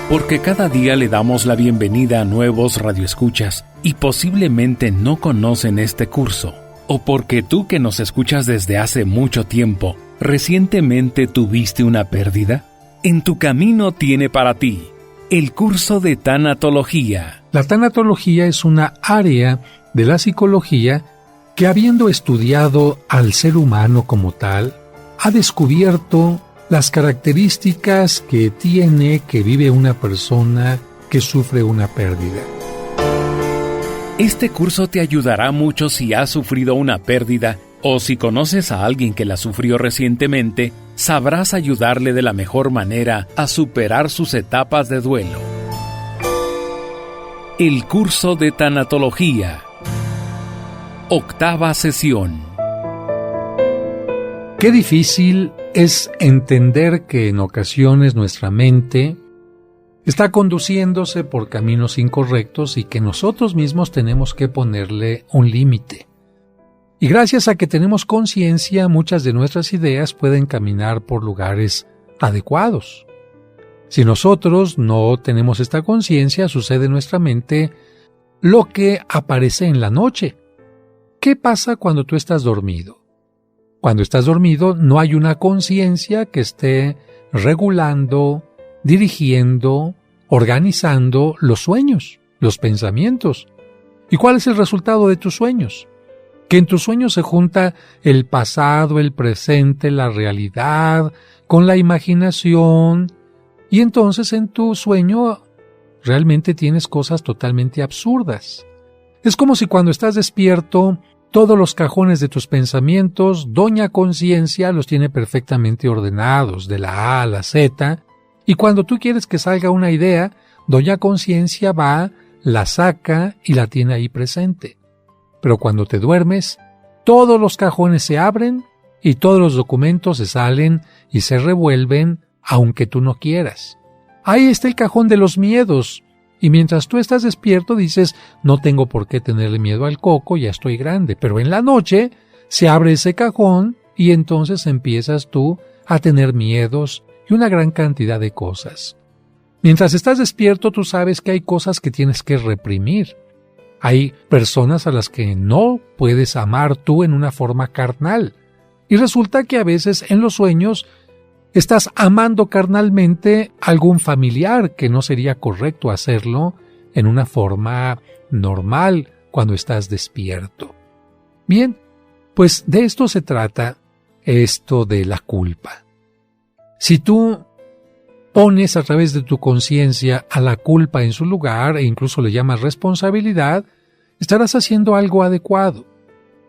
Porque cada día le damos la bienvenida a nuevos radioescuchas y posiblemente no conocen este curso. O porque tú que nos escuchas desde hace mucho tiempo, recientemente tuviste una pérdida. En tu camino tiene para ti el curso de tanatología. La tanatología es una área de la psicología que, habiendo estudiado al ser humano como tal, ha descubierto las características que vive una persona que sufre una pérdida. Este curso te ayudará mucho si has sufrido una pérdida o si conoces a alguien que la sufrió recientemente, sabrás ayudarle de la mejor manera a superar sus etapas de duelo. El curso de tanatología. 8ª sesión. Qué difícil es entender que en ocasiones nuestra mente está conduciéndose por caminos incorrectos y que nosotros mismos tenemos que ponerle un límite. Y gracias a que tenemos conciencia, muchas de nuestras ideas pueden caminar por lugares adecuados. Si nosotros no tenemos esta conciencia, sucede en nuestra mente lo que aparece en la noche. ¿Qué pasa cuando tú estás dormido? Cuando estás dormido no hay una conciencia que esté regulando, dirigiendo, organizando los sueños, los pensamientos. ¿Y cuál es el resultado de tus sueños? Que en tus sueños se junta el pasado, el presente, la realidad, con la imaginación, y entonces en tu sueño realmente tienes cosas totalmente absurdas. Es como si cuando estás despierto, todos los cajones de tus pensamientos, Doña Conciencia los tiene perfectamente ordenados, de la A a la Z, y cuando tú quieres que salga una idea, Doña Conciencia va, la saca y la tiene ahí presente. Pero cuando te duermes, todos los cajones se abren y todos los documentos se salen y se revuelven, aunque tú no quieras. Ahí está el cajón de los miedos. Y mientras tú estás despierto dices, no tengo por qué tenerle miedo al coco, ya estoy grande. Pero en la noche se abre ese cajón y entonces empiezas tú a tener miedos y una gran cantidad de cosas. Mientras estás despierto tú sabes que hay cosas que tienes que reprimir. Hay personas a las que no puedes amar tú en una forma carnal. Y resulta que a veces en los sueños estás amando carnalmente a algún familiar, que no sería correcto hacerlo en una forma normal cuando estás despierto. Bien, pues de esto se trata esto de la culpa. Si tú pones a través de tu conciencia a la culpa en su lugar e incluso le llamas responsabilidad, estarás haciendo algo adecuado.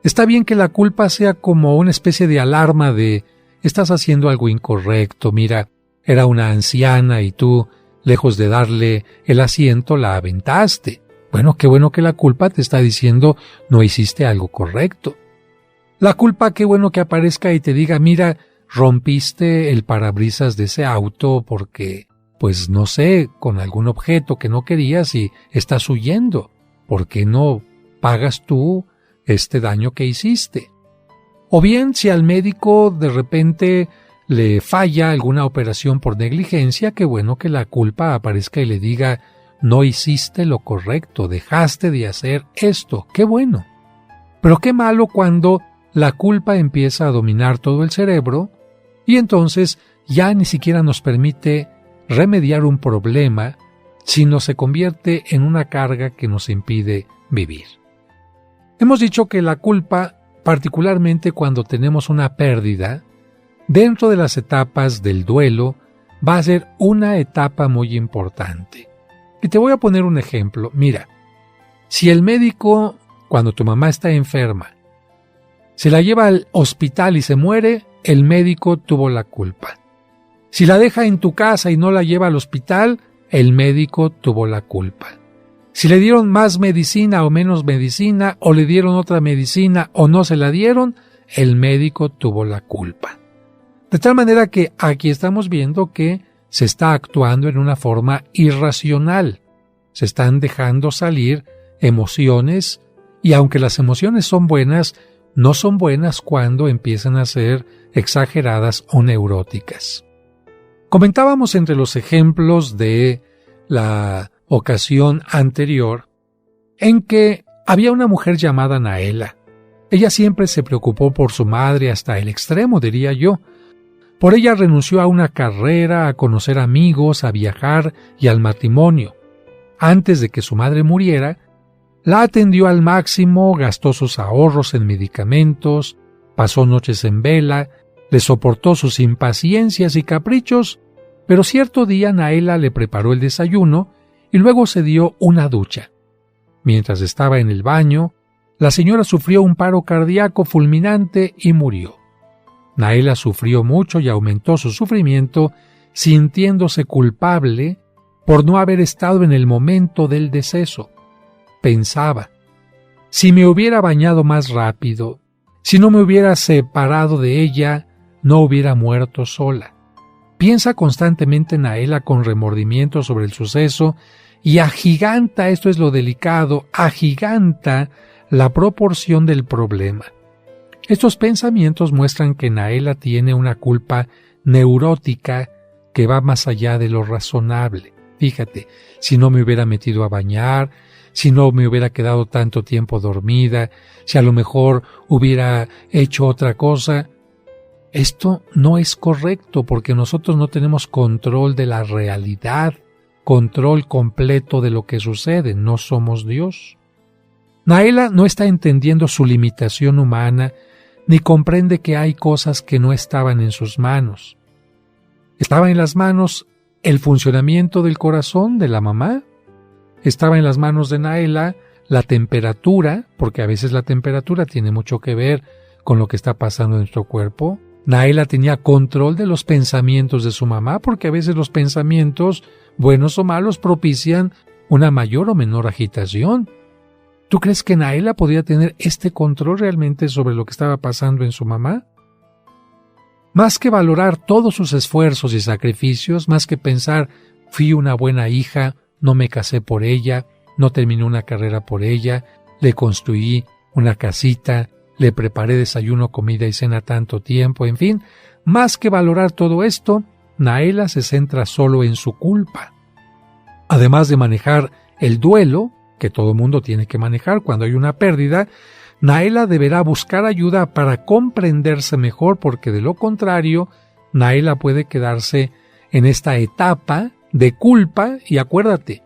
Está bien que la culpa sea como una especie de alarma de estás haciendo algo incorrecto, mira, era una anciana y tú, lejos de darle el asiento, la aventaste. Bueno, qué bueno que la culpa te está diciendo no hiciste algo correcto. La culpa, qué bueno que aparezca y te diga, mira, rompiste el parabrisas de ese auto porque, pues no sé, con algún objeto que no querías y estás huyendo. ¿Por qué no pagas tú este daño que hiciste? O bien, si al médico de repente le falla alguna operación por negligencia, qué bueno que la culpa aparezca y le diga, no hiciste lo correcto, dejaste de hacer esto, qué bueno. Pero qué malo cuando la culpa empieza a dominar todo el cerebro y entonces ya ni siquiera nos permite remediar un problema, sino se convierte en una carga que nos impide vivir. Hemos dicho que la culpa, particularmente cuando tenemos una pérdida, dentro de las etapas del duelo, va a ser una etapa muy importante. Y te voy a poner un ejemplo. Mira, si el médico, cuando tu mamá está enferma, se la lleva al hospital y se muere, el médico tuvo la culpa. Si la deja en tu casa y no la lleva al hospital, el médico tuvo la culpa. Si le dieron más medicina o menos medicina, o le dieron otra medicina o no se la dieron, el médico tuvo la culpa. De tal manera que aquí estamos viendo que se está actuando en una forma irracional. Se están dejando salir emociones y aunque las emociones son buenas, no son buenas cuando empiezan a ser exageradas o neuróticas. Comentábamos entre los ejemplos de la ocasión anterior, en que había una mujer llamada Naela. Ella siempre se preocupó por su madre hasta el extremo, diría yo. Por ella renunció a una carrera, a conocer amigos, a viajar y al matrimonio. Antes de que su madre muriera, la atendió al máximo, gastó sus ahorros en medicamentos, pasó noches en vela, le soportó sus impaciencias y caprichos, pero cierto día Naela le preparó el desayuno y luego se dio una ducha. Mientras estaba en el baño, la señora sufrió un paro cardíaco fulminante y murió. Naela sufrió mucho y aumentó su sufrimiento, sintiéndose culpable por no haber estado en el momento del deceso. Pensaba, si me hubiera bañado más rápido, si no me hubiera separado de ella, no hubiera muerto sola. Piensa constantemente Naela con remordimiento sobre el suceso y agiganta, esto es lo delicado, agiganta la proporción del problema. Estos pensamientos muestran que Naela tiene una culpa neurótica que va más allá de lo razonable. Fíjate, si no me hubiera metido a bañar, si no me hubiera quedado tanto tiempo dormida, si a lo mejor hubiera hecho otra cosa. Esto no es correcto porque nosotros no tenemos control de la realidad, control completo de lo que sucede, no somos Dios. Naela no está entendiendo su limitación humana ni comprende que hay cosas que no estaban en sus manos. Estaba en las manos el funcionamiento del corazón de la mamá, estaba en las manos de Naela la temperatura, porque a veces la temperatura tiene mucho que ver con lo que está pasando en nuestro cuerpo. Naela tenía control de los pensamientos de su mamá, porque a veces los pensamientos, buenos o malos, propician una mayor o menor agitación. ¿Tú crees que Naela podía tener este control realmente sobre lo que estaba pasando en su mamá? Más que valorar todos sus esfuerzos y sacrificios, más que pensar, fui una buena hija, no me casé por ella, no terminé una carrera por ella, le construí una casita, le preparé desayuno, comida y cena tanto tiempo, en fin, más que valorar todo esto, Naela se centra solo en su culpa. Además de manejar el duelo, que todo mundo tiene que manejar cuando hay una pérdida, Naela deberá buscar ayuda para comprenderse mejor, porque de lo contrario, Naela puede quedarse en esta etapa de culpa. Y acuérdate,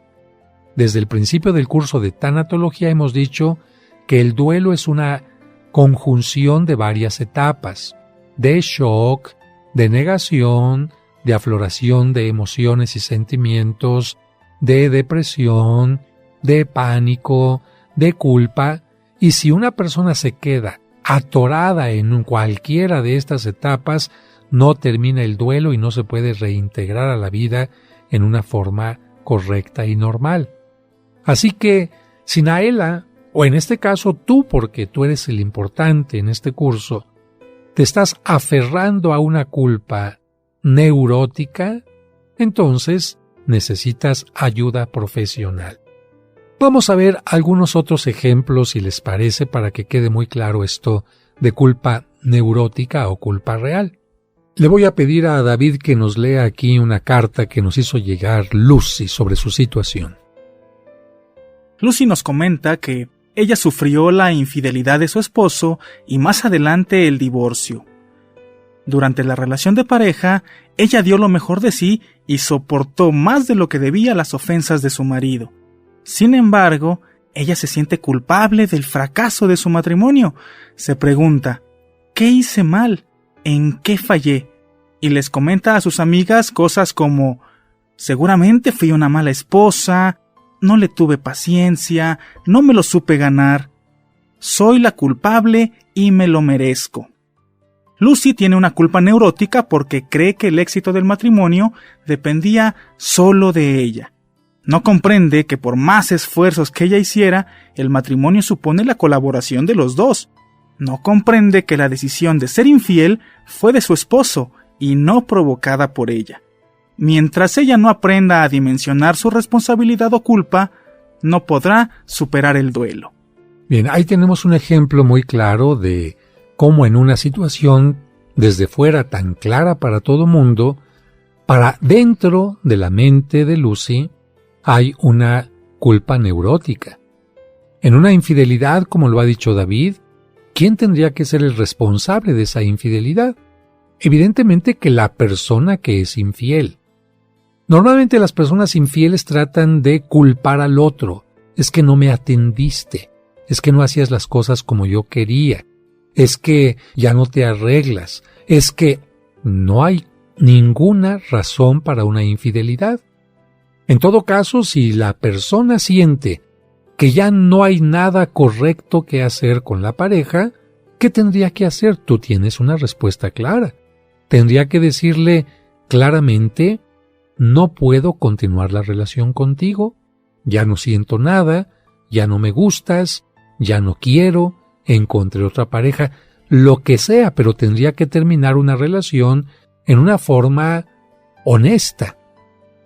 desde el principio del curso de tanatología hemos dicho que el duelo es una conjunción de varias etapas, de shock, de negación, de afloración de emociones y sentimientos, de depresión, de pánico, de culpa, y si una persona se queda atorada en cualquiera de estas etapas, no termina el duelo y no se puede reintegrar a la vida en una forma correcta y normal. Así que, si Naela, o en este caso tú, porque tú eres el importante en este curso, te estás aferrando a una culpa neurótica, entonces necesitas ayuda profesional. Vamos a ver algunos otros ejemplos, si les parece, para que quede muy claro esto de culpa neurótica o culpa real. Le voy a pedir a David que nos lea aquí una carta que nos hizo llegar Lucy sobre su situación. Lucy nos comenta que ella sufrió la infidelidad de su esposo y más adelante el divorcio. Durante la relación de pareja, ella dio lo mejor de sí y soportó más de lo que debía las ofensas de su marido. Sin embargo, ella se siente culpable del fracaso de su matrimonio. Se pregunta, ¿qué hice mal? ¿En qué fallé? Y les comenta a sus amigas cosas como, seguramente fui una mala esposa, no le tuve paciencia, no me lo supe ganar. Soy la culpable y me lo merezco. Lucy tiene una culpa neurótica porque cree que el éxito del matrimonio dependía solo de ella. No comprende que por más esfuerzos que ella hiciera, el matrimonio supone la colaboración de los dos. No comprende que la decisión de ser infiel fue de su esposo y no provocada por ella. Mientras ella no aprenda a dimensionar su responsabilidad o culpa, no podrá superar el duelo. Bien, ahí tenemos un ejemplo muy claro de cómo en una situación desde fuera tan clara para todo mundo, para dentro de la mente de Lucy, hay una culpa neurótica. En una infidelidad, como lo ha dicho David, ¿quién tendría que ser el responsable de esa infidelidad? Evidentemente que la persona que es infiel. Normalmente las personas infieles tratan de culpar al otro. Es que no me atendiste, es que no hacías las cosas como yo quería, es que ya no te arreglas, es que no hay ninguna razón para una infidelidad. En todo caso, si la persona siente que ya no hay nada correcto que hacer con la pareja, ¿qué tendría que hacer? Tú tienes una respuesta clara. Tendría que decirle claramente: no puedo continuar la relación contigo, ya no siento nada, ya no me gustas, ya no quiero, encontré otra pareja, lo que sea, pero tendría que terminar una relación en una forma honesta.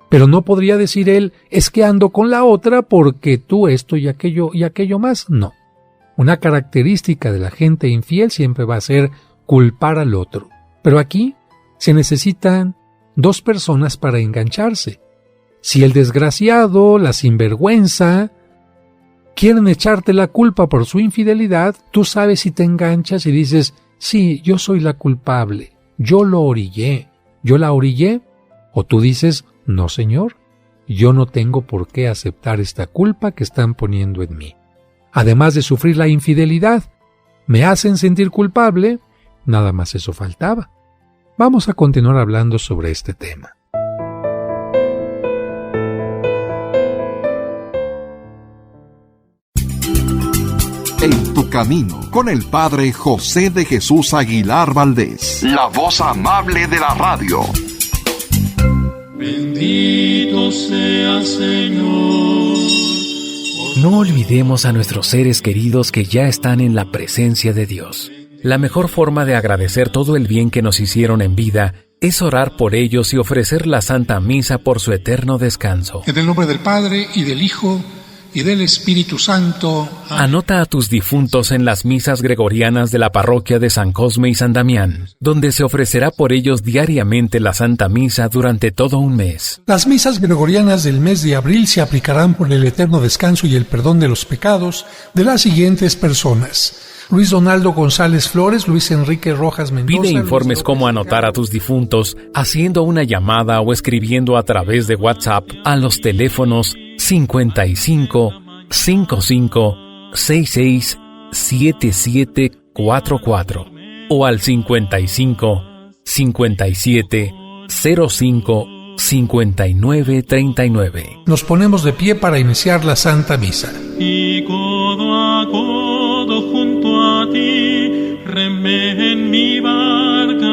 Pero no podría decir él: es que ando con la otra porque tú esto y aquello más. No. Una característica de la gente infiel siempre va a ser culpar al otro. Pero aquí se necesitan dos personas para engancharse. Si el desgraciado, la sinvergüenza, quieren echarte la culpa por su infidelidad, tú sabes si te enganchas y dices: sí, yo soy la culpable, yo lo orillé, yo la orillé. O tú dices: no, señor, yo no tengo por qué aceptar esta culpa que están poniendo en mí. Además de sufrir la infidelidad, me hacen sentir culpable, nada más eso faltaba. Vamos a continuar hablando sobre este tema. En tu camino, con el Padre José de Jesús Aguilar Valdés, la voz amable de la radio. Bendito sea, Señor. No olvidemos a nuestros seres queridos que ya están en la presencia de Dios. La mejor forma de agradecer todo el bien que nos hicieron en vida es orar por ellos y ofrecer la Santa Misa por su eterno descanso. En el nombre del Padre, y del Hijo, y del Espíritu Santo. Amén. Anota a tus difuntos en las misas gregorianas de la parroquia de San Cosme y San Damián, donde se ofrecerá por ellos diariamente la Santa Misa durante todo un mes. Las misas gregorianas del mes de abril se aplicarán por el eterno descanso y el perdón de los pecados de las siguientes personas: Luis Donaldo González Flores, Luis Enrique Rojas Mendoza. Pide informes cómo anotar a tus difuntos haciendo una llamada o escribiendo a través de WhatsApp a los teléfonos 55 55 66 77 44 o al 55 57 05 59 39. Nos ponemos de pie para iniciar la Santa Misa. Y codo a codo junto a ti, remé en mi barca,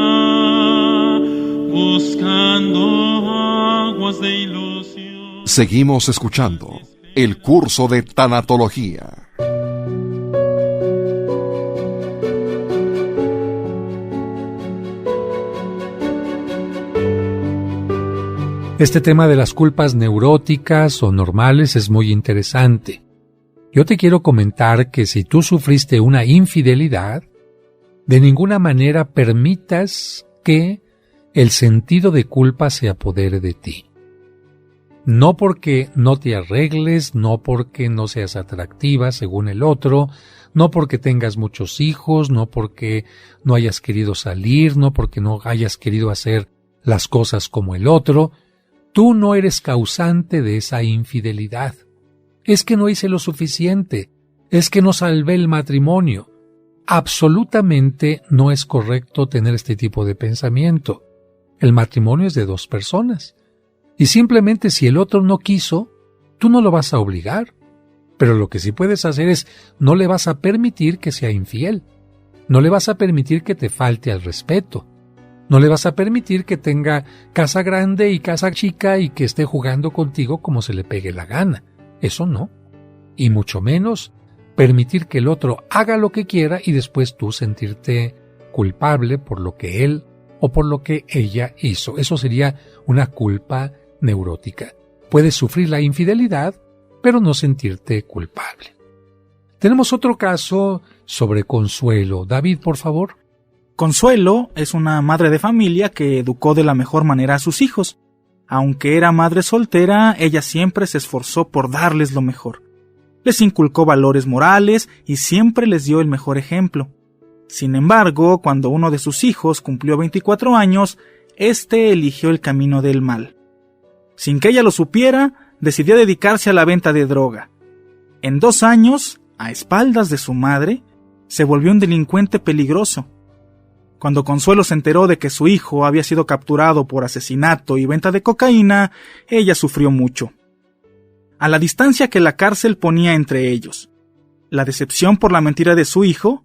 buscando aguas de ilusión. Seguimos escuchando el curso de tanatología. Este tema de las culpas neuróticas o normales es muy interesante. Yo te quiero comentar que si tú sufriste una infidelidad, de ninguna manera permitas que el sentido de culpa se apodere de ti. No porque no te arregles, no porque no seas atractiva según el otro, no porque tengas muchos hijos, no porque no hayas querido salir, no porque no hayas querido hacer las cosas como el otro. Tú no eres causante de esa infidelidad. Es que no hice lo suficiente, es que no salvé el matrimonio. Absolutamente no es correcto tener este tipo de pensamiento. El matrimonio es de dos personas. Y simplemente si el otro no quiso, tú no lo vas a obligar. Pero lo que sí puedes hacer es, no le vas a permitir que sea infiel. No le vas a permitir que te falte al respeto. No le vas a permitir que tenga casa grande y casa chica y que esté jugando contigo como se le pegue la gana. Eso no. Y mucho menos permitir que el otro haga lo que quiera y después tú sentirte culpable por lo que él o por lo que ella hizo. Eso sería una culpa neurótica. Puedes sufrir la infidelidad, pero no sentirte culpable. Tenemos otro caso sobre Consuelo. David, por favor. Consuelo es una madre de familia que educó de la mejor manera a sus hijos. Aunque era madre soltera, ella siempre se esforzó por darles lo mejor. Les inculcó valores morales y siempre les dio el mejor ejemplo. Sin embargo, cuando uno de sus hijos cumplió 24 años, éste eligió el camino del mal. Sin que ella lo supiera, decidió dedicarse a la venta de droga. En 2 años, a espaldas de su madre, se volvió un delincuente peligroso. Cuando Consuelo se enteró de que su hijo había sido capturado por asesinato y venta de cocaína, ella sufrió mucho. A la distancia que la cárcel ponía entre ellos, la decepción por la mentira de su hijo,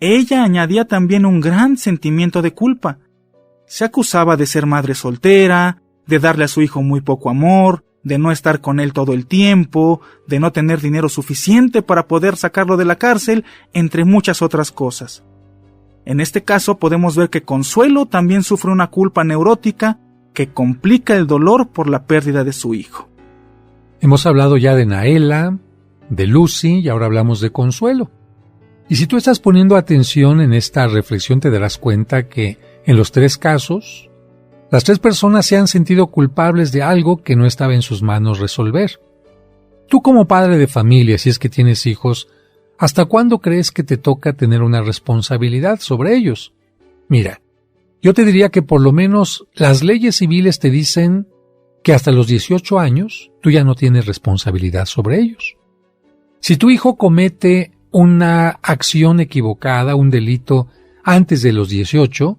ella añadía también un gran sentimiento de culpa. Se acusaba de ser madre soltera, de darle a su hijo muy poco amor, de no estar con él todo el tiempo, de no tener dinero suficiente para poder sacarlo de la cárcel, entre muchas otras cosas. En este caso podemos ver que Consuelo también sufre una culpa neurótica que complica el dolor por la pérdida de su hijo. Hemos hablado ya de Naela, de Lucy y ahora hablamos de Consuelo. Y si tú estás poniendo atención en esta reflexión te darás cuenta que en los 3 casos, las 3 personas se han sentido culpables de algo que no estaba en sus manos resolver. Tú como padre de familia, si es que tienes hijos, ¿hasta cuándo crees que te toca tener una responsabilidad sobre ellos? Mira, yo te diría que por lo menos las leyes civiles te dicen que hasta los 18 años tú ya no tienes responsabilidad sobre ellos. Si tu hijo comete una acción equivocada, un delito, antes de los 18,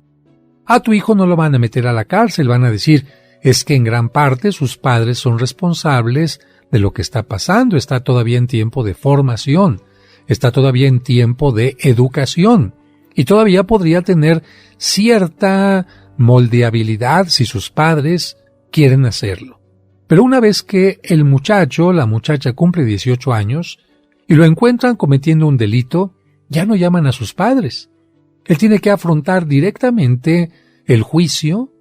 a tu hijo no lo van a meter a la cárcel, van a decir, es que en gran parte sus padres son responsables de lo que está pasando, está todavía en tiempo de formación. Está todavía en tiempo de educación y todavía podría tener cierta moldeabilidad si sus padres quieren hacerlo. Pero una vez que el muchacho, la muchacha cumple 18 años y lo encuentran cometiendo un delito, ya no llaman a sus padres. Él tiene que afrontar directamente el juicio,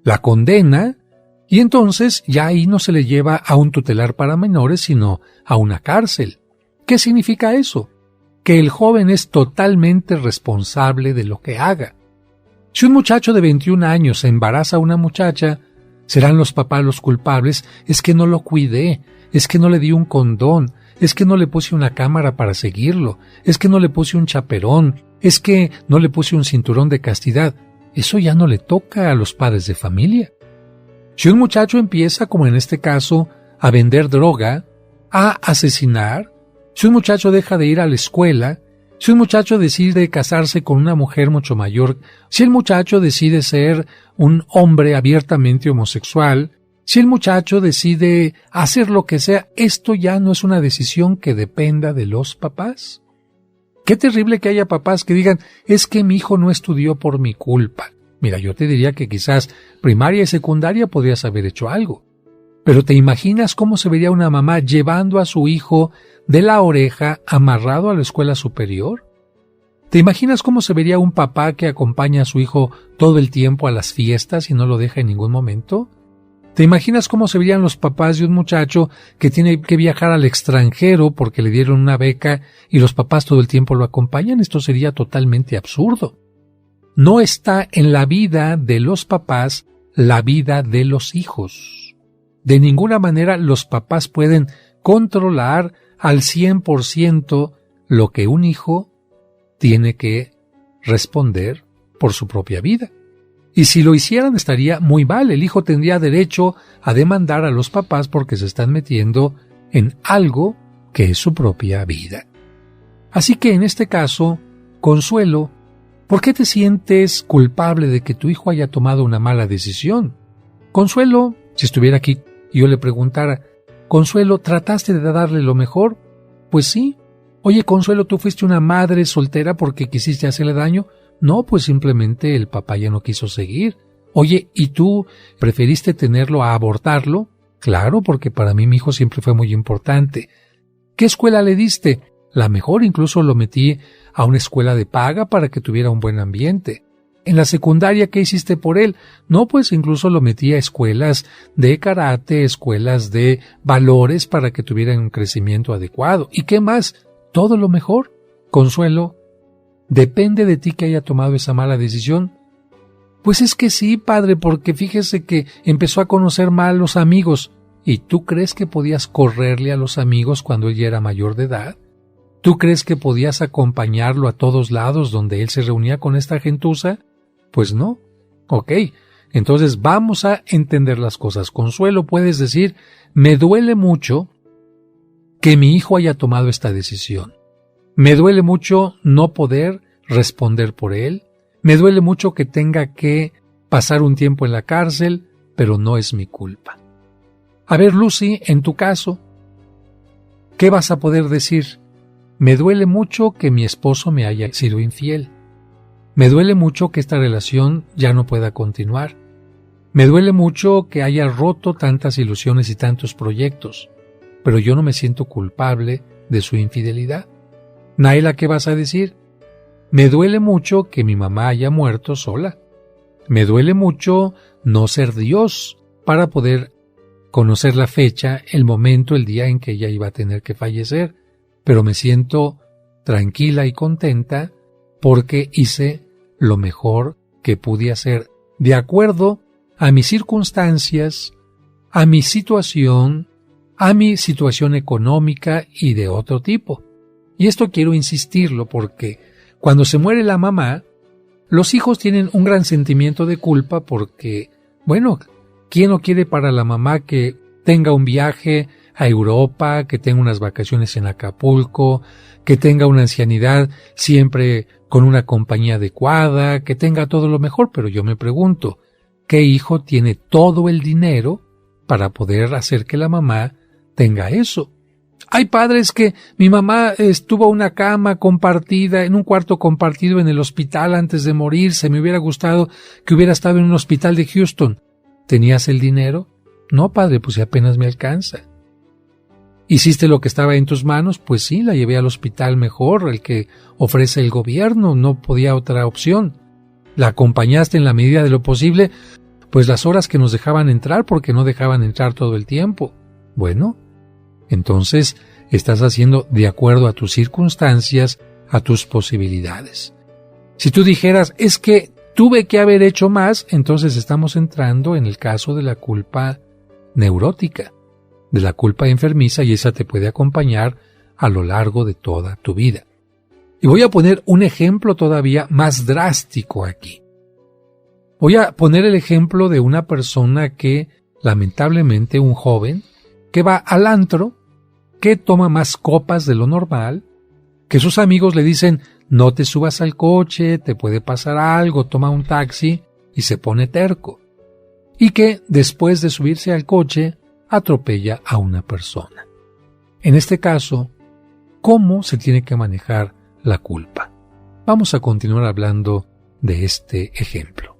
la condena, y entonces ya ahí no se le lleva a un tutelar para menores, sino a una cárcel. ¿Qué significa eso? Que el joven es totalmente responsable de lo que haga. Si un muchacho de 21 años se embaraza a una muchacha, serán los papás los culpables, es que no lo cuidé, es que no le di un condón, es que no le puse una cámara para seguirlo, es que no le puse un chaperón, es que no le puse un cinturón de castidad. Eso ya no le toca a los padres de familia. Si un muchacho empieza, como en este caso, a vender droga, a asesinar, si un muchacho deja de ir a la escuela, si un muchacho decide casarse con una mujer mucho mayor, si el muchacho decide ser un hombre abiertamente homosexual, si el muchacho decide hacer lo que sea, esto ya no es una decisión que dependa de los papás. Qué terrible que haya papás que digan, es que mi hijo no estudió por mi culpa. Mira, yo te diría que quizás primaria y secundaria podrías haber hecho algo. Pero ¿te imaginas cómo se vería una mamá llevando a su hijo de la oreja amarrado a la escuela superior? ¿Te imaginas cómo se vería un papá que acompaña a su hijo todo el tiempo a las fiestas y no lo deja en ningún momento? ¿Te imaginas cómo se verían los papás de un muchacho que tiene que viajar al extranjero porque le dieron una beca y los papás todo el tiempo lo acompañan? Esto sería totalmente absurdo. No está en la vida de los papás la vida de los hijos. De ninguna manera los papás pueden controlar al 100% lo que un hijo tiene que responder por su propia vida. Y si lo hicieran estaría muy mal. El hijo tendría derecho a demandar a los papás porque se están metiendo en algo que es su propia vida. Así que en este caso, Consuelo, ¿por qué te sientes culpable de que tu hijo haya tomado una mala decisión? Consuelo, si estuviera aquí y yo le preguntara, Consuelo, ¿trataste de darle lo mejor? Pues sí. Oye, Consuelo, ¿tú fuiste una madre soltera porque quisiste hacerle daño? No, pues simplemente el papá ya no quiso seguir. Oye, ¿y tú preferiste tenerlo a abortarlo? Claro, porque para mí mi hijo siempre fue muy importante. ¿Qué escuela le diste? La mejor, incluso lo metí a una escuela de paga para que tuviera un buen ambiente. En la secundaria, ¿qué hiciste por él? No, pues incluso lo metí a escuelas de karate, escuelas de valores para que tuvieran un crecimiento adecuado. ¿Y qué más? Todo lo mejor. Consuelo, ¿depende de ti que haya tomado esa mala decisión? Pues es que sí, padre, porque fíjese que empezó a conocer mal los amigos. ¿Y tú crees que podías correrle a los amigos cuando él ya era mayor de edad? ¿Tú crees que podías acompañarlo a todos lados donde él se reunía con esta gentuza? Pues no. Ok, entonces vamos a entender las cosas. Consuelo, puedes decir, me duele mucho que mi hijo haya tomado esta decisión. Me duele mucho no poder responder por él. Me duele mucho que tenga que pasar un tiempo en la cárcel, pero no es mi culpa. A ver, Lucy, en tu caso, ¿qué vas a poder decir? Me duele mucho que mi esposo me haya sido infiel. Me duele mucho que esta relación ya no pueda continuar. Me duele mucho que haya roto tantas ilusiones y tantos proyectos, pero yo no me siento culpable de su infidelidad. Naila, ¿qué vas a decir? Me duele mucho que mi mamá haya muerto sola. Me duele mucho no ser Dios para poder conocer la fecha, el momento, el día en que ella iba a tener que fallecer, pero me siento tranquila y contenta porque hice lo mejor que pude hacer de acuerdo a mis circunstancias, a mi situación económica y de otro tipo. Y esto quiero insistirlo porque cuando se muere la mamá, los hijos tienen un gran sentimiento de culpa porque, bueno, ¿quién no quiere para la mamá que tenga un viaje a Europa, que tenga unas vacaciones en Acapulco, que tenga una ancianidad siempre con una compañía adecuada, que tenga todo lo mejor? Pero yo me pregunto, ¿qué hijo tiene todo el dinero para poder hacer que la mamá tenga eso? Hay padres que mi mamá estuvo en una cama compartida, en un cuarto compartido en el hospital antes de morirse. Me hubiera gustado que hubiera estado en un hospital de Houston. ¿Tenías el dinero? No, padre, pues si apenas me alcanza. ¿Hiciste lo que estaba en tus manos? Pues sí, la llevé al hospital mejor, el que ofrece el gobierno, no podía otra opción. La acompañaste en la medida de lo posible, pues las horas que nos dejaban entrar, porque no dejaban entrar todo el tiempo. Bueno, entonces estás haciendo de acuerdo a tus circunstancias, a tus posibilidades. Si tú dijeras, es que tuve que haber hecho más, entonces estamos entrando en el caso de la culpa neurótica, de la culpa enfermiza, y esa te puede acompañar a lo largo de toda tu vida. Y voy a poner un ejemplo todavía más drástico aquí. Voy a poner el ejemplo de una persona que, lamentablemente, un joven, que va al antro, que toma más copas de lo normal, que sus amigos le dicen, no te subas al coche, te puede pasar algo, toma un taxi, y se pone terco. Y que, después de subirse al coche, atropella a una persona. En este caso, ¿cómo se tiene que manejar la culpa? Vamos a continuar hablando de este ejemplo.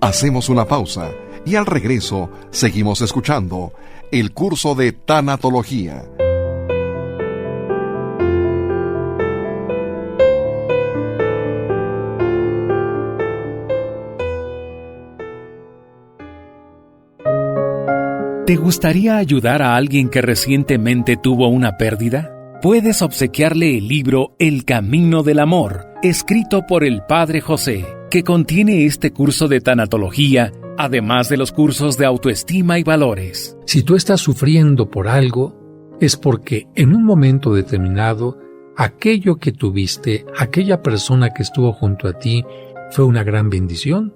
Hacemos una pausa y al regreso seguimos escuchando el curso de tanatología. ¿Te gustaría ayudar a alguien que recientemente tuvo una pérdida? Puedes obsequiarle el libro El Camino del Amor, escrito por el Padre José, que contiene este curso de tanatología, además de los cursos de autoestima y valores. Si tú estás sufriendo por algo, es porque en un momento determinado, aquello que tuviste, aquella persona que estuvo junto a ti, fue una gran bendición.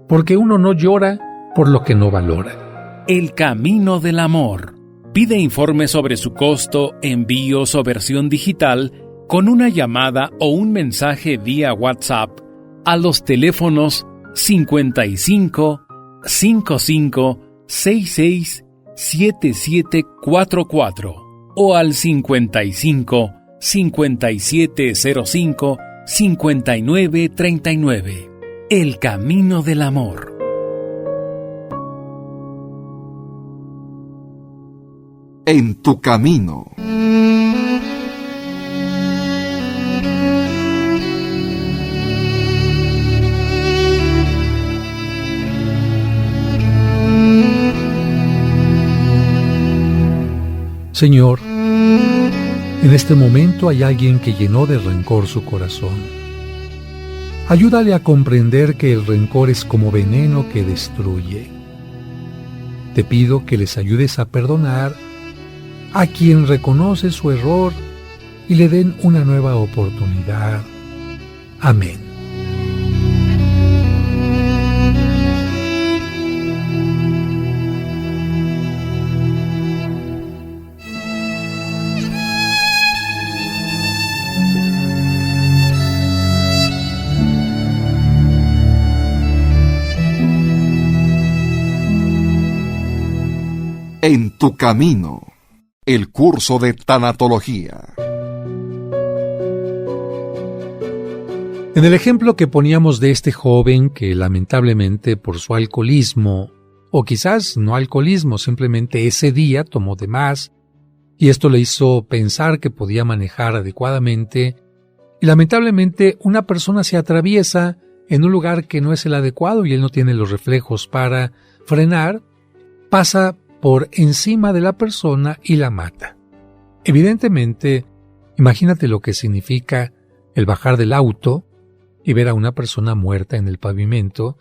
Porque uno no llora por lo que no valora. El Camino del Amor. Pide informes sobre su costo, envíos o versión digital con una llamada o un mensaje vía WhatsApp a los teléfonos 55 55 66 7744 o al 55 5705 5939. El Camino del Amor. En tu camino. Señor, En este momento hay alguien que llenó de rencor su corazón. Ayúdale a comprender que el rencor es como veneno que destruye. Te pido que les ayudes a perdonar a quien reconoce su error y le den una nueva oportunidad. Amén. En tu camino, el curso de tanatología. En el ejemplo que poníamos de este joven que lamentablemente por su alcoholismo, o quizás no alcoholismo, simplemente ese día tomó de más, y esto le hizo pensar que podía manejar adecuadamente, y lamentablemente una persona se atraviesa en un lugar que no es el adecuado y él no tiene los reflejos para frenar, pasa por encima de la persona y la mata. Evidentemente, imagínate lo que significa el bajar del auto y ver a una persona muerta en el pavimento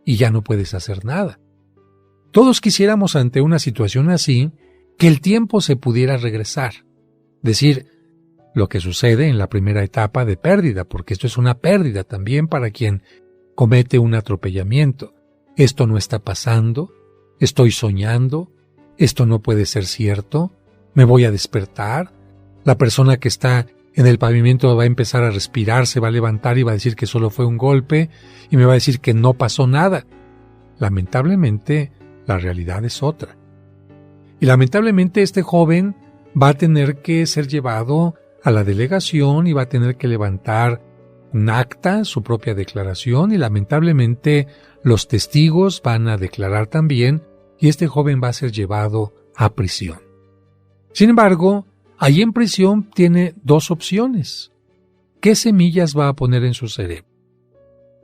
y ya no puedes hacer nada. Todos quisiéramos ante una situación así que el tiempo se pudiera regresar, decir lo que sucede en la primera etapa de pérdida, porque esto es una pérdida también para quien comete un atropellamiento. Esto no está pasando, estoy soñando, esto no puede ser cierto, me voy a despertar, la persona que está en el pavimento va a empezar a respirar, se va a levantar y va a decir que solo fue un golpe y me va a decir que no pasó nada. Lamentablemente, la realidad es otra. Y lamentablemente este joven va a tener que ser llevado a la delegación y va a tener que levantar un acta, su propia declaración, y lamentablemente los testigos van a declarar también y este joven va a ser llevado a prisión. Sin embargo, allí en prisión tiene dos opciones. ¿Qué semillas va a poner en su cerebro?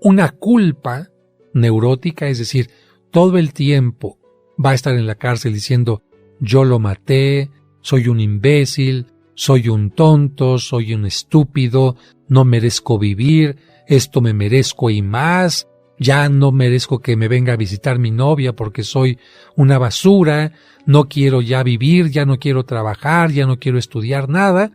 Una culpa neurótica, es decir, todo el tiempo va a estar en la cárcel diciendo yo lo maté, soy un imbécil, soy un tonto, soy un estúpido, no merezco vivir, esto me merezco y más, ya no merezco que me venga a visitar mi novia porque soy una basura, no quiero ya vivir, ya no quiero trabajar, ya no quiero estudiar nada.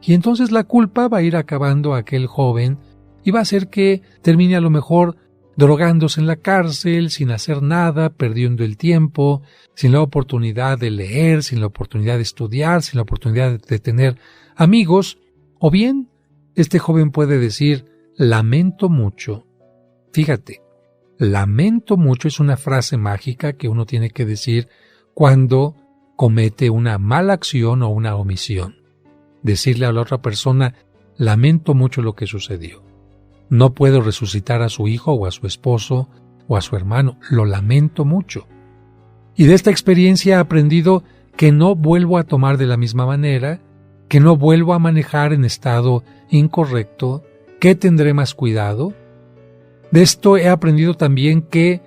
Y entonces la culpa va a ir acabando a aquel joven y va a hacer que termine a lo mejor drogándose en la cárcel, sin hacer nada, perdiendo el tiempo, sin la oportunidad de leer, sin la oportunidad de estudiar, sin la oportunidad de tener amigos. O bien, este joven puede decir, lamento mucho. Fíjate, lamento mucho es una frase mágica que uno tiene que decir cuando comete una mala acción o una omisión. Decirle a la otra persona, lamento mucho lo que sucedió. No puedo resucitar a su hijo o a su esposo o a su hermano, lo lamento mucho. Y de esta experiencia he aprendido que no vuelvo a tomar de la misma manera, que no vuelvo a manejar en estado incorrecto, que tendré más cuidado. De esto he aprendido también que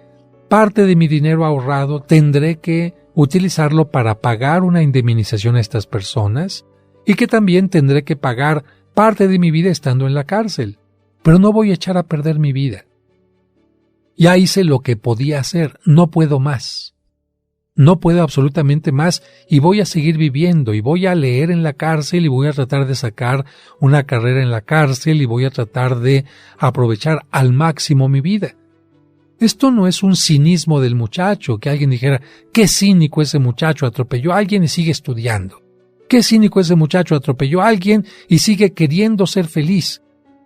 parte de mi dinero ahorrado tendré que utilizarlo para pagar una indemnización a estas personas y que también tendré que pagar parte de mi vida estando en la cárcel. Pero no voy a echar a perder mi vida. Ya hice lo que podía hacer, no puedo más. No puedo absolutamente más y voy a seguir viviendo y voy a leer en la cárcel y voy a tratar de sacar una carrera en la cárcel y voy a tratar de aprovechar al máximo mi vida. Esto no es un cinismo del muchacho, que alguien dijera, qué cínico ese muchacho, atropelló a alguien y sigue estudiando. Qué cínico ese muchacho, atropelló a alguien y sigue queriendo ser feliz.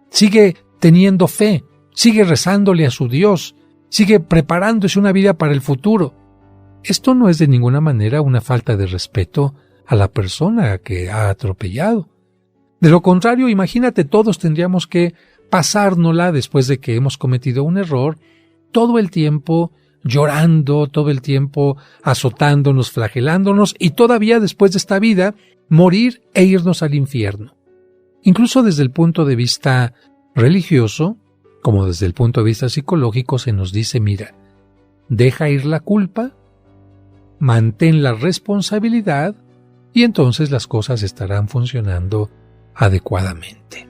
Sigue teniendo fe, sigue rezándole a su Dios, sigue preparándose una vida para el futuro. Esto no es de ninguna manera una falta de respeto a la persona que ha atropellado. De lo contrario, imagínate, todos tendríamos que pasárnosla después de que hemos cometido un error, todo el tiempo llorando, todo el tiempo azotándonos, flagelándonos y todavía después de esta vida morir e irnos al infierno. Incluso desde el punto de vista religioso, como desde el punto de vista psicológico, se nos dice, mira, deja ir la culpa, mantén la responsabilidad y entonces las cosas estarán funcionando adecuadamente.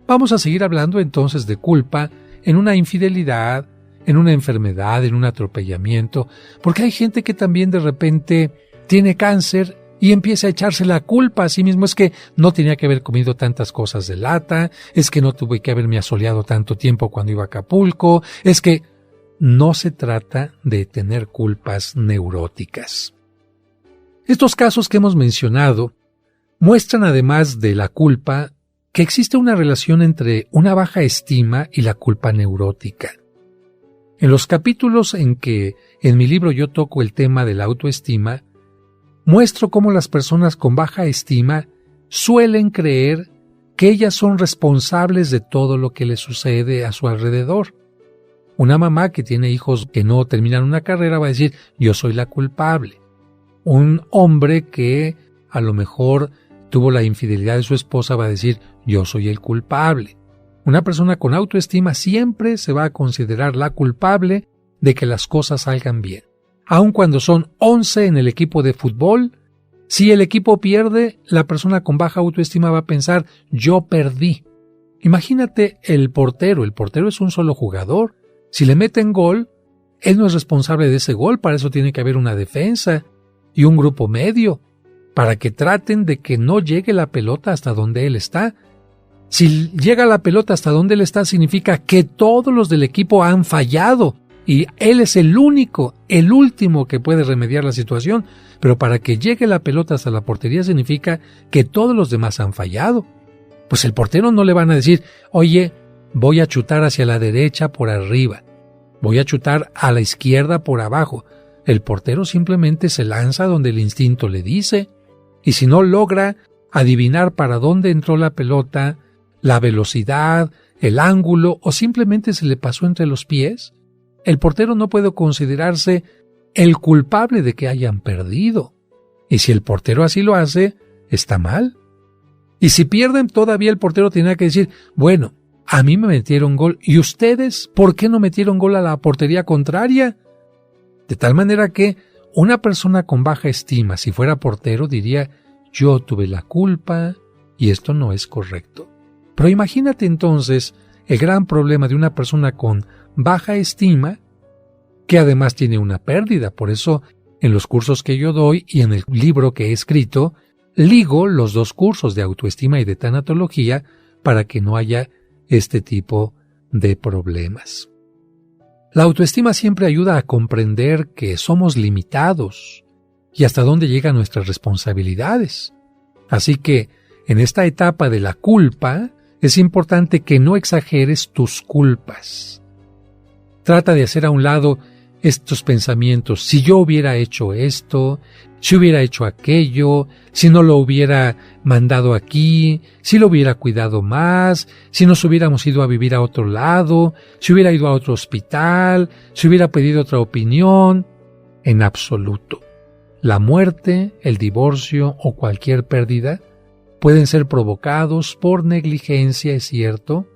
Vamos a seguir hablando entonces de culpa en una infidelidad, en una enfermedad, en un atropellamiento, porque hay gente que también de repente tiene cáncer y empieza a echarse la culpa a sí mismo. Es que no tenía que haber comido tantas cosas de lata, es que no tuve que haberme asoleado tanto tiempo cuando iba a Acapulco, es que no se trata de tener culpas neuróticas. Estos casos que hemos mencionado muestran, además de la culpa, que existe una relación entre una baja estima y la culpa neurótica. En los capítulos en que en mi libro yo toco el tema de la autoestima, muestro cómo las personas con baja estima suelen creer que ellas son responsables de todo lo que les sucede a su alrededor. Una mamá que tiene hijos que no terminan una carrera va a decir, yo soy la culpable. Un hombre que a lo mejor tuvo la infidelidad de su esposa va a decir, yo soy el culpable. Una persona con autoestima siempre se va a considerar la culpable de que las cosas salgan bien. Aun cuando son 11 en el equipo de fútbol, si el equipo pierde, la persona con baja autoestima va a pensar, yo perdí. Imagínate el portero es un solo jugador. Si le meten gol, él no es responsable de ese gol, para eso tiene que haber una defensa y un grupo medio, para que traten de que no llegue la pelota hasta donde él está. Si llega la pelota hasta donde él está, significa que todos los del equipo han fallado y él es el único, el último que puede remediar la situación, pero para que llegue la pelota hasta la portería significa que todos los demás han fallado. Pues el portero no le van a decir, oye, voy a chutar hacia la derecha por arriba, voy a chutar a la izquierda por abajo. El portero simplemente se lanza donde el instinto le dice, y si no logra adivinar para dónde entró la pelota, la velocidad, el ángulo, o simplemente se le pasó entre los pies, el portero no puede considerarse el culpable de que hayan perdido. Y si el portero así lo hace, está mal. Y si pierden, todavía el portero tiene que decir, bueno, a mí me metieron gol, ¿y ustedes por qué no metieron gol a la portería contraria? De tal manera que una persona con baja estima, si fuera portero, diría, yo tuve la culpa y esto no es correcto. Pero imagínate entonces el gran problema de una persona con baja estima, que además tiene una pérdida. Por eso, en los cursos que yo doy y en el libro que he escrito, ligo los dos cursos de autoestima y de tanatología para que no haya este tipo de problemas. La autoestima siempre ayuda a comprender que somos limitados y hasta dónde llegan nuestras responsabilidades. Así que, en esta etapa de la culpa, es importante que no exageres tus culpas. Trata de hacer a un lado estos pensamientos, si yo hubiera hecho esto, si hubiera hecho aquello, si no lo hubiera mandado aquí, si lo hubiera cuidado más, si nos hubiéramos ido a vivir a otro lado, si hubiera ido a otro hospital, si hubiera pedido otra opinión. En absoluto. La muerte, el divorcio o cualquier pérdida pueden ser provocados por negligencia, es cierto,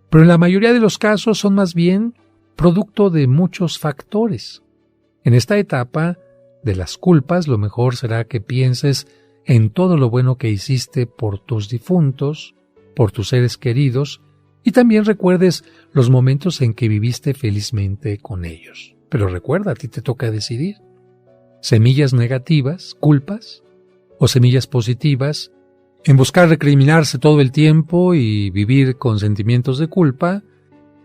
pero en la mayoría de los casos son más bien producto de muchos factores. En esta etapa de las culpas, lo mejor será que pienses en todo lo bueno que hiciste por tus difuntos, por tus seres queridos, y también recuerdes los momentos en que viviste felizmente con ellos. Pero recuerda, a ti te toca decidir. Semillas negativas, culpas, o semillas positivas, en buscar recriminarse todo el tiempo y vivir con sentimientos de culpa,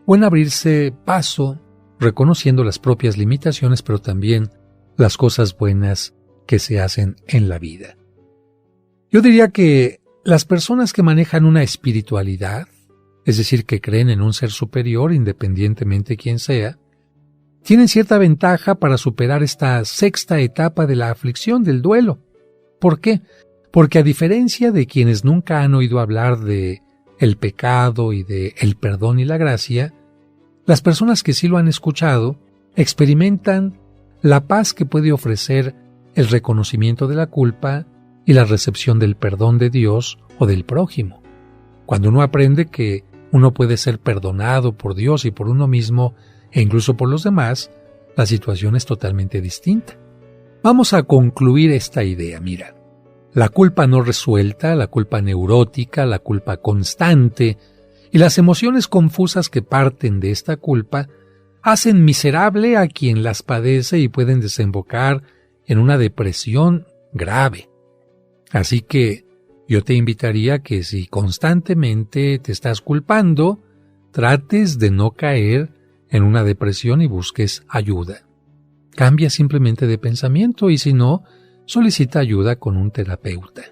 o en abrirse paso, reconociendo las propias limitaciones, pero también las cosas buenas que se hacen en la vida. Yo diría que las personas que manejan una espiritualidad, es decir, que creen en un ser superior, independientemente quién sea, tienen cierta ventaja para superar esta sexta etapa de la aflicción, del duelo. ¿Por qué? Porque a diferencia de quienes nunca han oído hablar de el pecado y de el perdón y la gracia, las personas que sí lo han escuchado experimentan la paz que puede ofrecer el reconocimiento de la culpa y la recepción del perdón de Dios o del prójimo. Cuando uno aprende que uno puede ser perdonado por Dios y por uno mismo e incluso por los demás, la situación es totalmente distinta. Vamos a concluir esta idea. Mira, La culpa no resuelta, la culpa neurótica, la culpa constante y las emociones confusas que parten de esta culpa hacen miserable a quien las padece y pueden desembocar en una depresión grave. Así que yo te invitaría que si constantemente te estás culpando, trates de no caer en una depresión y busques ayuda. Cambia simplemente de pensamiento y si no, solicita ayuda con un terapeuta.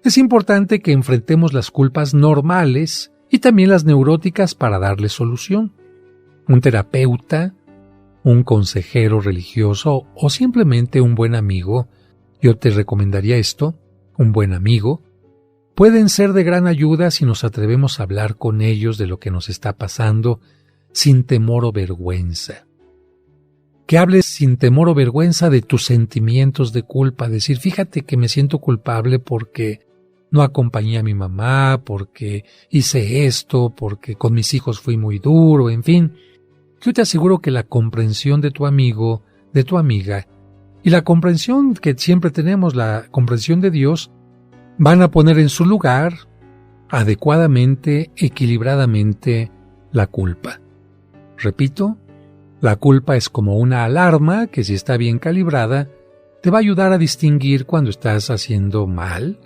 Es importante que enfrentemos las culpas normales y también las neuróticas para darle solución. Un terapeuta, un consejero religioso o simplemente un buen amigo, yo te recomendaría esto, un buen amigo, pueden ser de gran ayuda si nos atrevemos a hablar con ellos de lo que nos está pasando sin temor o vergüenza. Que hables sin temor o vergüenza de tus sentimientos de culpa, decir, fíjate que me siento culpable porque no acompañé a mi mamá, porque hice esto, porque con mis hijos fui muy duro, en fin. Yo te aseguro que la comprensión de tu amigo, de tu amiga, y la comprensión que siempre tenemos, la comprensión de Dios, van a poner en su lugar, adecuadamente, equilibradamente, la culpa. Repito, la culpa es como una alarma que si está bien calibrada, te va a ayudar a distinguir cuando estás haciendo mal,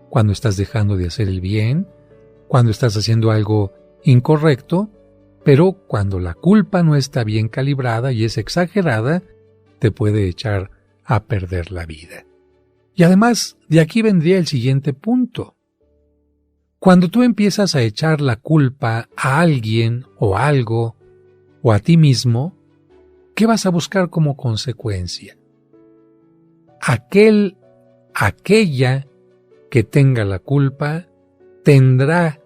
cuando estás dejando de hacer el bien, cuando estás haciendo algo incorrecto, pero cuando la culpa no está bien calibrada y es exagerada, te puede echar a perder la vida. Y además, de aquí vendría el siguiente punto. Cuando tú empiezas a echar la culpa a alguien o algo, o a ti mismo, ¿qué vas a buscar como consecuencia? Aquella que tenga la culpa tendrá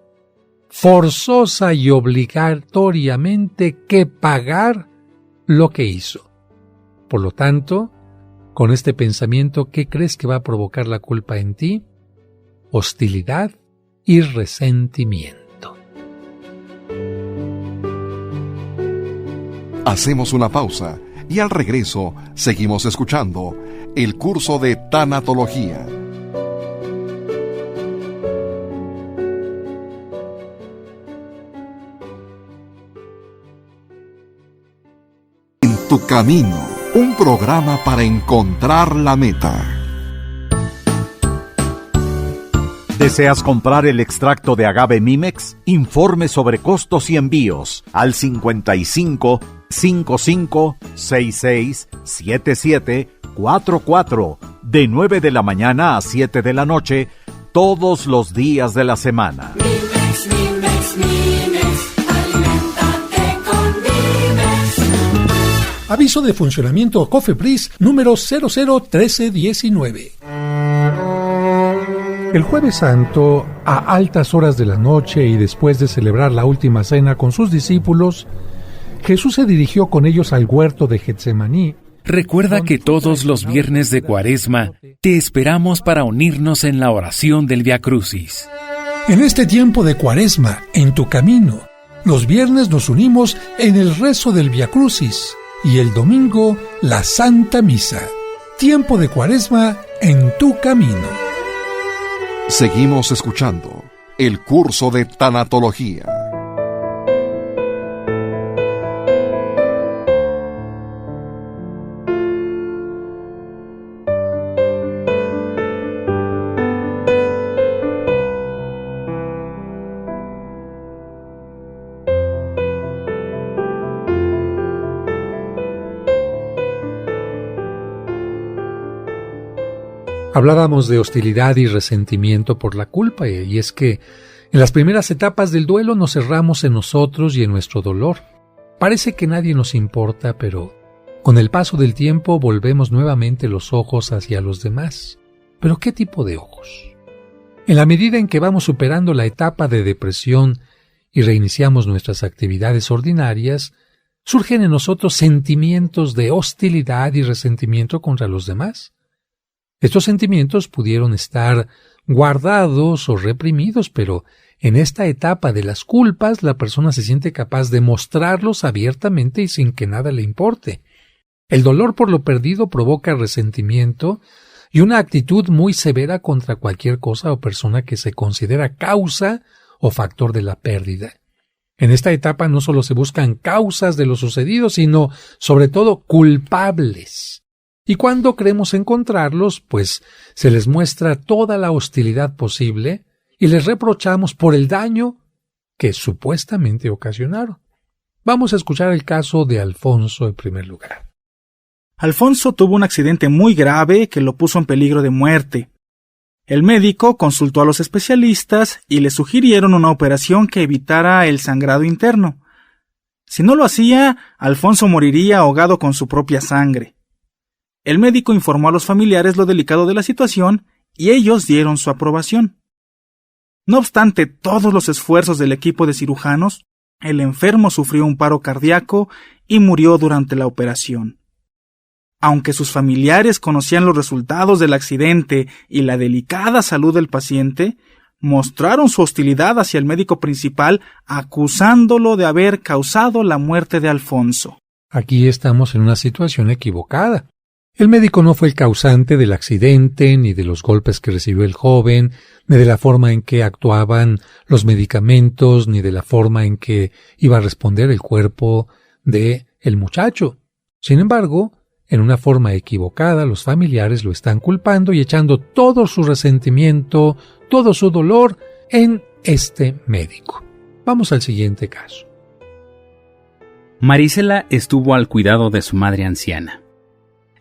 forzosa y obligatoriamente que pagar lo que hizo. Por lo tanto, con este pensamiento, ¿qué crees que va a provocar la culpa en ti? Hostilidad y resentimiento. Hacemos una pausa y al regreso seguimos escuchando el curso de tanatología. En tu camino, un programa para encontrar la meta. ¿Deseas comprar el extracto de agave Mimex? Informe sobre costos y envíos al 55 55 66 77 44 de 9 de la mañana a 7 de la noche todos los días de la semana. Mimex, Mimex, Mimex, aliméntate con Mimex. Aviso de funcionamiento COFEPRIS número 001319. El Jueves Santo, a altas horas de la noche y después de celebrar la última cena con sus discípulos, Jesús se dirigió con ellos al huerto de Getsemaní. Recuerda que todos los viernes de Cuaresma te esperamos para unirnos en la oración del Vía Crucis. En este tiempo de Cuaresma, en tu camino, los viernes nos unimos en el rezo del Vía Crucis y el domingo la Santa Misa. Tiempo de Cuaresma en tu camino. Seguimos escuchando el curso de tanatología. Hablábamos de hostilidad y resentimiento por la culpa, y es que en las primeras etapas del duelo nos cerramos en nosotros y en nuestro dolor. Parece que nadie nos importa, pero con el paso del tiempo volvemos nuevamente los ojos hacia los demás. ¿Pero qué tipo de ojos? En la medida en que vamos superando la etapa de depresión y reiniciamos nuestras actividades ordinarias, surgen en nosotros sentimientos de hostilidad y resentimiento contra los demás. Estos sentimientos pudieron estar guardados o reprimidos, pero en esta etapa de las culpas la persona se siente capaz de mostrarlos abiertamente y sin que nada le importe. El dolor por lo perdido provoca resentimiento y una actitud muy severa contra cualquier cosa o persona que se considera causa o factor de la pérdida. En esta etapa no solo se buscan causas de lo sucedido, sino sobre todo culpables. Y cuando creemos encontrarlos, pues se les muestra toda la hostilidad posible y les reprochamos por el daño que supuestamente ocasionaron. Vamos a escuchar el caso de Alfonso en primer lugar. Alfonso tuvo un accidente muy grave que lo puso en peligro de muerte. El médico consultó a los especialistas y le sugirieron una operación que evitara el sangrado interno. Si no lo hacía, Alfonso moriría ahogado con su propia sangre. El médico informó a los familiares lo delicado de la situación y ellos dieron su aprobación. No obstante todos los esfuerzos del equipo de cirujanos, el enfermo sufrió un paro cardíaco y murió durante la operación. Aunque sus familiares conocían los resultados del accidente y la delicada salud del paciente, mostraron su hostilidad hacia el médico principal, acusándolo de haber causado la muerte de Alfonso. Aquí estamos en una situación equivocada. El médico no fue el causante del accidente, ni de los golpes que recibió el joven, ni de la forma en que actuaban los medicamentos, ni de la forma en que iba a responder el cuerpo de el muchacho. Sin embargo, en una forma equivocada, los familiares lo están culpando y echando todo su resentimiento, todo su dolor en este médico. Vamos al siguiente caso. Marisela estuvo al cuidado de su madre anciana.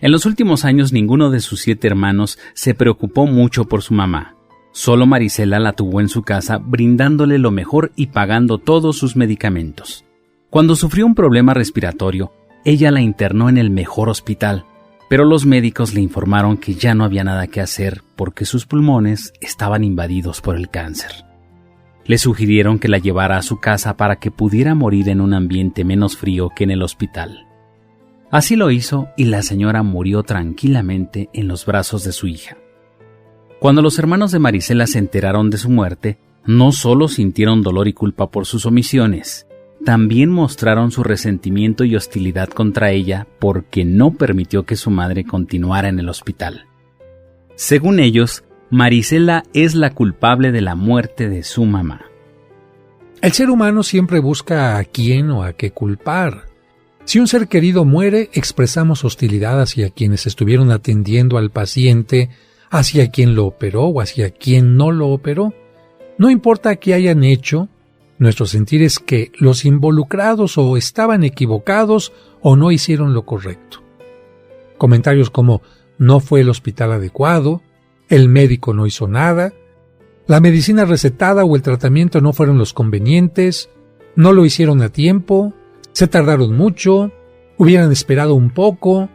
En los últimos años ninguno de sus 7 hermanos se preocupó mucho por su mamá. Solo Marisela la tuvo en su casa, brindándole lo mejor y pagando todos sus medicamentos. Cuando sufrió un problema respiratorio, ella la internó en el mejor hospital, pero los médicos le informaron que ya no había nada que hacer porque sus pulmones estaban invadidos por el cáncer. Le sugirieron que la llevara a su casa para que pudiera morir en un ambiente menos frío que en el hospital. Así lo hizo y la señora murió tranquilamente en los brazos de su hija. Cuando los hermanos de Marisela se enteraron de su muerte, no solo sintieron dolor y culpa por sus omisiones, también mostraron su resentimiento y hostilidad contra ella porque no permitió que su madre continuara en el hospital. Según ellos, Marisela es la culpable de la muerte de su mamá. El ser humano siempre busca a quién o a qué culpar. Si un ser querido muere, expresamos hostilidad hacia quienes estuvieron atendiendo al paciente, hacia quien lo operó o hacia quien no lo operó. No importa qué hayan hecho, nuestro sentir es que los involucrados o estaban equivocados o no hicieron lo correcto. Comentarios como no fue el hospital adecuado, el médico no hizo nada, la medicina recetada o el tratamiento no fueron los convenientes, no lo hicieron a tiempo, se tardaron mucho, hubieran esperado un poco.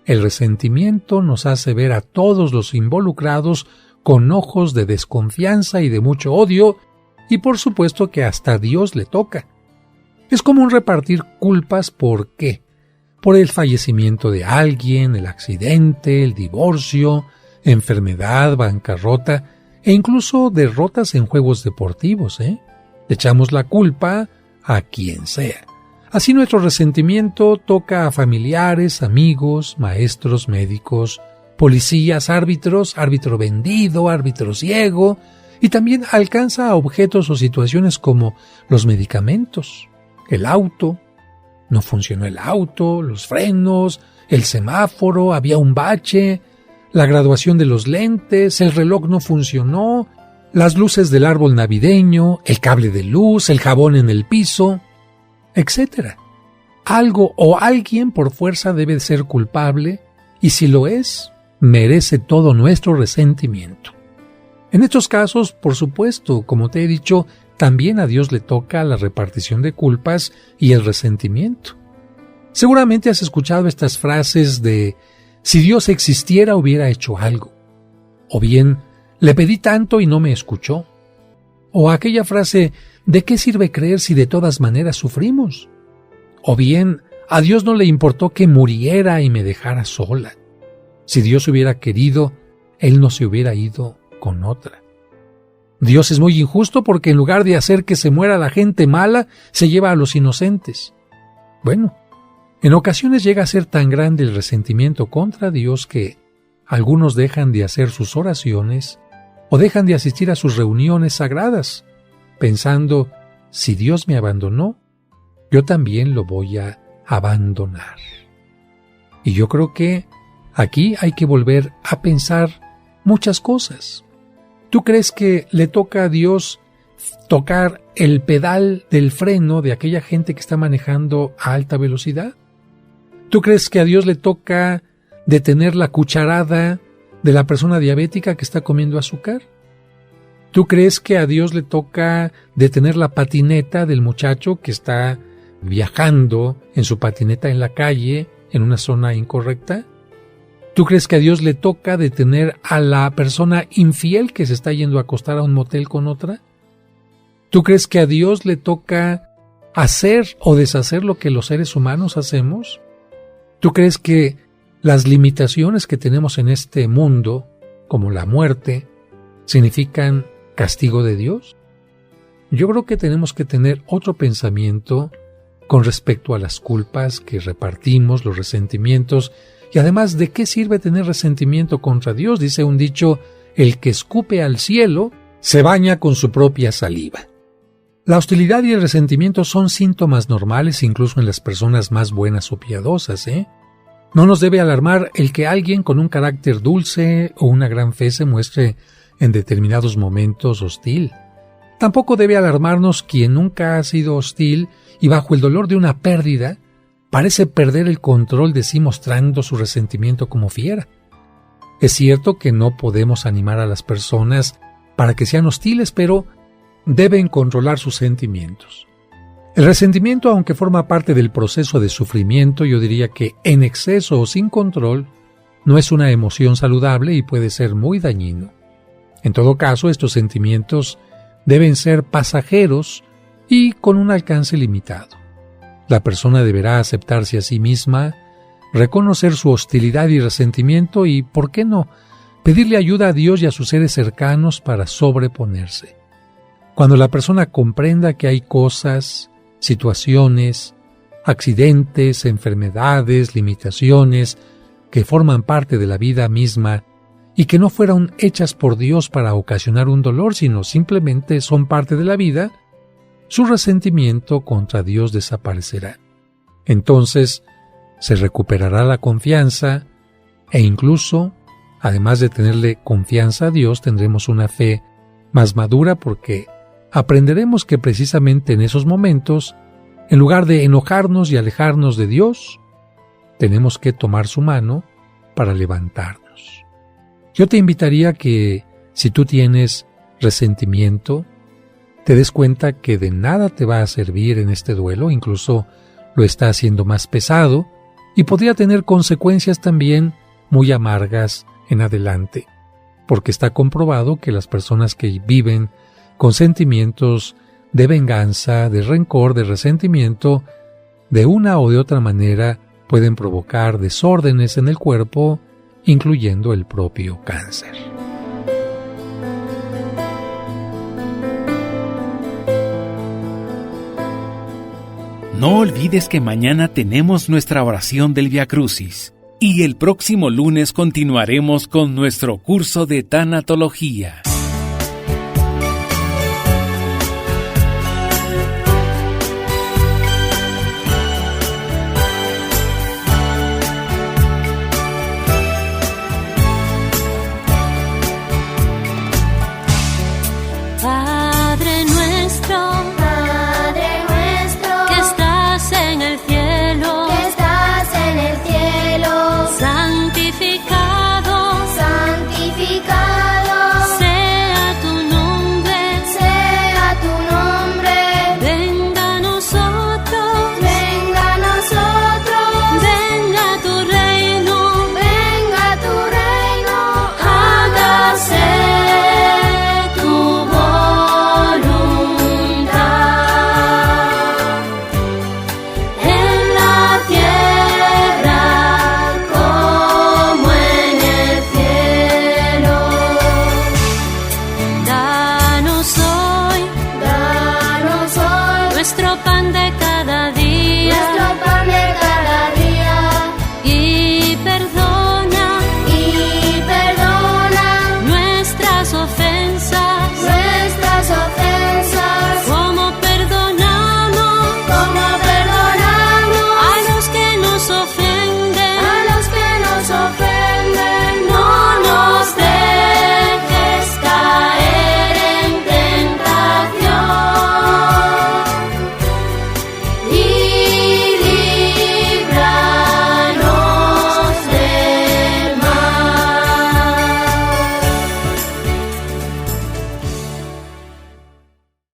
El resentimiento nos hace ver a todos los involucrados con ojos de desconfianza y de mucho odio, y por supuesto que hasta a Dios le toca. Es común repartir culpas ¿por qué? Por el fallecimiento de alguien, el accidente, el divorcio, enfermedad, bancarrota e incluso derrotas en juegos deportivos, Echamos la culpa a quien sea. Así nuestro resentimiento toca a familiares, amigos, maestros, médicos, policías, árbitros, árbitro vendido, árbitro ciego, y también alcanza a objetos o situaciones como los medicamentos, el auto, no funcionó el auto, los frenos, el semáforo, había un bache, la graduación de los lentes, el reloj no funcionó, las luces del árbol navideño, el cable de luz, el jabón en el piso, etc. Algo o alguien por fuerza debe ser culpable y si lo es, merece todo nuestro resentimiento. En estos casos, por supuesto, como te he dicho, también a Dios le toca la repartición de culpas y el resentimiento. Seguramente has escuchado estas frases de si Dios existiera hubiera hecho algo, o bien le pedí tanto y no me escuchó, o aquella frase ¿de qué sirve creer si de todas maneras sufrimos? O bien a Dios no le importó que muriera y me dejara sola. Si Dios hubiera querido, Él no se hubiera ido con otra. Dios es muy injusto porque en lugar de hacer que se muera la gente mala, se lleva a los inocentes. Bueno, en ocasiones llega a ser tan grande el resentimiento contra Dios que algunos dejan de hacer sus oraciones o dejan de asistir a sus reuniones sagradas, pensando, si Dios me abandonó, yo también lo voy a abandonar. Y yo creo que aquí hay que volver a pensar muchas cosas. ¿Tú crees que le toca a Dios tocar el pedal del freno de aquella gente que está manejando a alta velocidad? ¿Tú crees que a Dios le toca detener la cucharada de la persona diabética que está comiendo azúcar? ¿Tú crees que a Dios le toca detener la patineta del muchacho que está viajando en su patineta en la calle en una zona incorrecta? ¿Tú crees que a Dios le toca detener a la persona infiel que se está yendo a acostar a un motel con otra? ¿Tú crees que a Dios le toca hacer o deshacer lo que los seres humanos hacemos? ¿Tú crees que las limitaciones que tenemos en este mundo, como la muerte, significan castigo de Dios? Yo creo que tenemos que tener otro pensamiento con respecto a las culpas que repartimos, los resentimientos, y además, ¿de qué sirve tener resentimiento contra Dios? Dice un dicho, el que escupe al cielo se baña con su propia saliva. La hostilidad y el resentimiento son síntomas normales incluso en las personas más buenas o piadosas, No nos debe alarmar el que alguien con un carácter dulce o una gran fe se muestre en determinados momentos hostil. Tampoco debe alarmarnos quien nunca ha sido hostil y bajo el dolor de una pérdida parece perder el control de sí mostrando su resentimiento como fiera. Es cierto que no podemos animar a las personas para que sean hostiles, pero deben controlar sus sentimientos. El resentimiento, aunque forma parte del proceso de sufrimiento, yo diría que en exceso o sin control, no es una emoción saludable y puede ser muy dañino. En todo caso, estos sentimientos deben ser pasajeros y con un alcance limitado. La persona deberá aceptarse a sí misma, reconocer su hostilidad y resentimiento y, ¿por qué no?, pedirle ayuda a Dios y a sus seres cercanos para sobreponerse. Cuando la persona comprenda que hay cosas, situaciones, accidentes, enfermedades, limitaciones que forman parte de la vida misma y que no fueron hechas por Dios para ocasionar un dolor, sino simplemente son parte de la vida, su resentimiento contra Dios desaparecerá. Entonces, se recuperará la confianza e incluso, además de tenerle confianza a Dios, tendremos una fe más madura porque aprenderemos que precisamente en esos momentos, en lugar de enojarnos y alejarnos de Dios, tenemos que tomar su mano para levantarnos. Yo te invitaría a que, si tú tienes resentimiento, te des cuenta que de nada te va a servir en este duelo, incluso lo está haciendo más pesado y podría tener consecuencias también muy amargas en adelante, porque está comprobado que las personas que viven con sentimientos de venganza, de rencor, de resentimiento, de una o de otra manera pueden provocar desórdenes en el cuerpo, incluyendo el propio cáncer. No olvides que mañana tenemos nuestra oración del Vía Crucis y el próximo lunes continuaremos con nuestro curso de tanatología.